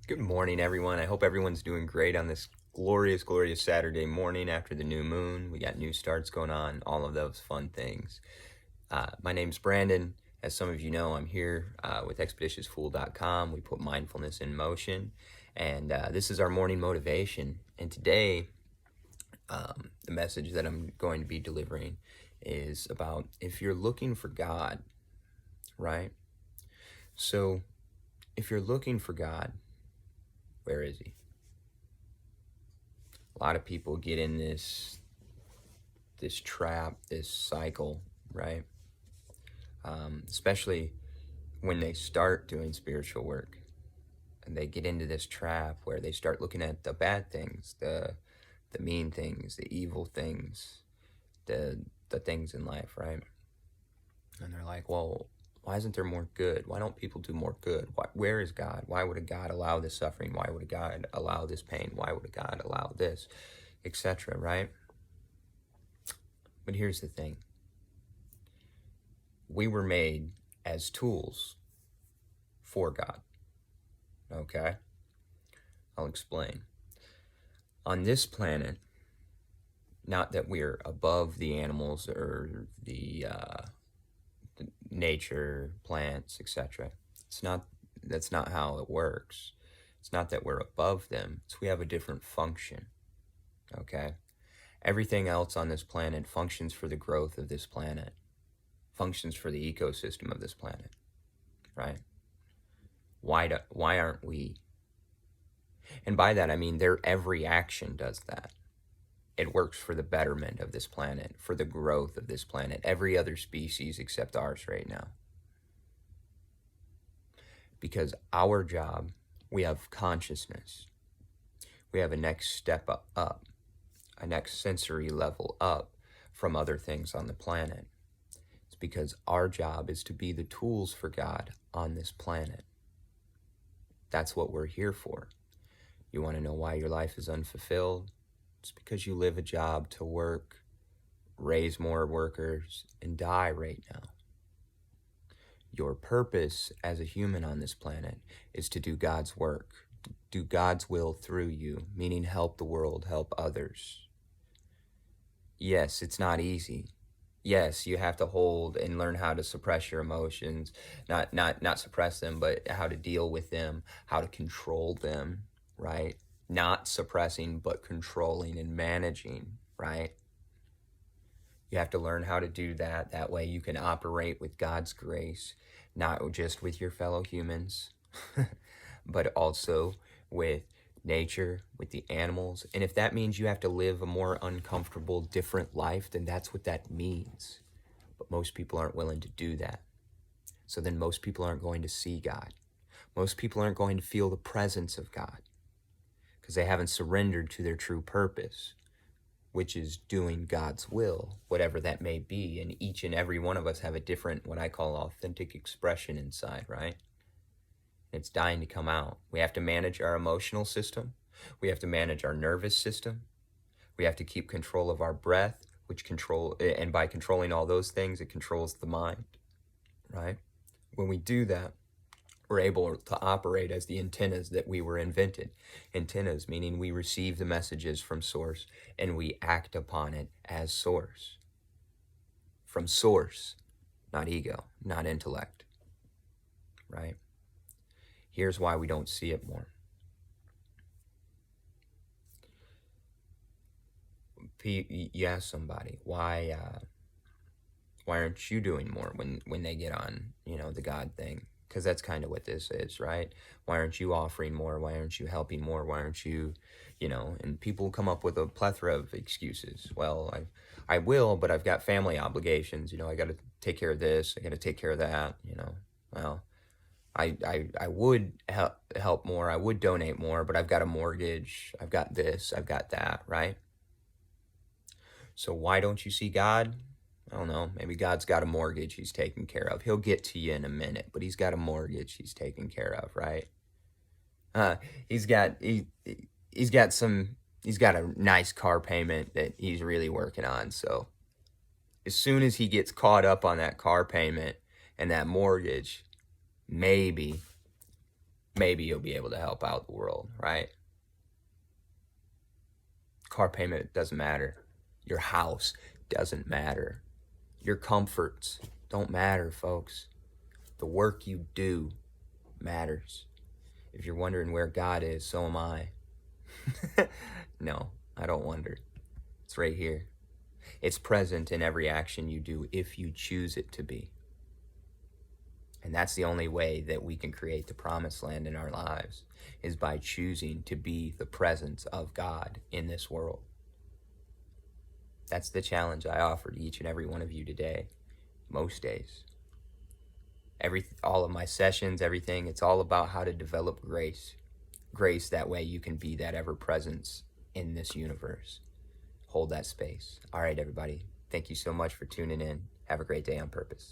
Good morning, everyone. I hope everyone's doing great on this glorious, glorious Saturday morning after the new moon. We got new starts going on, all of those fun things. My name's Brandon. As some of you know, I'm here with ExpeditiousFool.com. We put mindfulness in motion, and this is our morning motivation. And today, the message that I'm going to be delivering is about if you're looking for God, right? So, if you're looking for God, where is he? A lot of people get in this trap, this cycle, right? Especially when they start doing spiritual work, and they get into this trap where they start looking at the bad things, the mean things, the evil things, the things in life, right? And they're like, well, why isn't there more good? Why don't people do more good? Where is God? Why would a God allow this suffering? Why would a God allow this pain? Why would a God allow this, etc., right? But here's the thing. We were made as tools for God, okay? I'll explain. On this planet, not that we're above the animals or the nature, plants, etc. That's not how it works. It's not that we're above them. It's we have a different function, okay? Everything else on this planet functions for the growth of this planet, functions for the ecosystem of this planet, right? Why aren't we? And by that, I mean their every action does that. It works for the betterment of this planet, for the growth of this planet, every other species except ours right now. Because our job, we have consciousness. We have a next step up, a next sensory level up from other things on the planet. It's because our job is to be the tools for God on this planet. That's what we're here for. You want to know why your life is unfulfilled? It's because you live a job to work, raise more workers, and die right now. Your purpose as a human on this planet is to do God's work, do God's will through you, meaning help the world, help others. Yes, it's not easy. Yes, you have to hold and learn how to suppress your emotions, not suppress them, but how to deal with them, how to control them, right? Not suppressing, but controlling and managing, right? You have to learn how to do that. That way you can operate with God's grace, not just with your fellow humans, but also with nature, with the animals. And if that means you have to live a more uncomfortable, different life, then that's what that means. But most people aren't willing to do that. So then most people aren't going to see God. Most people aren't going to feel the presence of God because they haven't surrendered to their true purpose, which is doing God's will, whatever that may be. And each and every one of us have a different, what I call authentic expression inside, right? It's dying to come out. We have to manage our emotional system. We have to manage our nervous system. We have to keep control of our breath, and by controlling all those things, it controls the mind, right? When we do that, we're able to operate as the antennas that we were invented. Antennas meaning we receive the messages from source and we act upon it as source. From source, not ego, not intellect, right? Here's why we don't see it more. You ask somebody, why aren't you doing more when they get on, the God thing? Because that's kind of what this is, right? Why aren't you offering more? Why aren't you helping more? Why aren't you, and people come up with a plethora of excuses. Well, I will, but I've got family obligations. I got to take care of this. I got to take care of that, Well, I would help more. I would donate more, but I've got a mortgage. I've got this. I've got that, right? So why don't you see God? I don't know, maybe God's got a mortgage he's taking care of. He'll get to you in a minute, but he's got a mortgage he's taking care of, right? He's got a nice car payment that he's really working on. So as soon as he gets caught up on that car payment and that mortgage, maybe maybe you'll be able to help out the world, right? Car payment doesn't matter. Your house doesn't matter. Your comforts don't matter, folks. The work you do matters. If you're wondering where God is, so am I. No, I don't wonder. It's right here. It's present in every action you do if you choose it to be. And that's the only way that we can create the promised land in our lives, is by choosing to be the presence of God in this world. That's the challenge I offer to each and every one of you today, most days. All of my sessions, everything, it's all about how to develop grace. Grace, that way you can be that ever-presence in this universe. Hold that space. All right, everybody. Thank you so much for tuning in. Have a great day on purpose.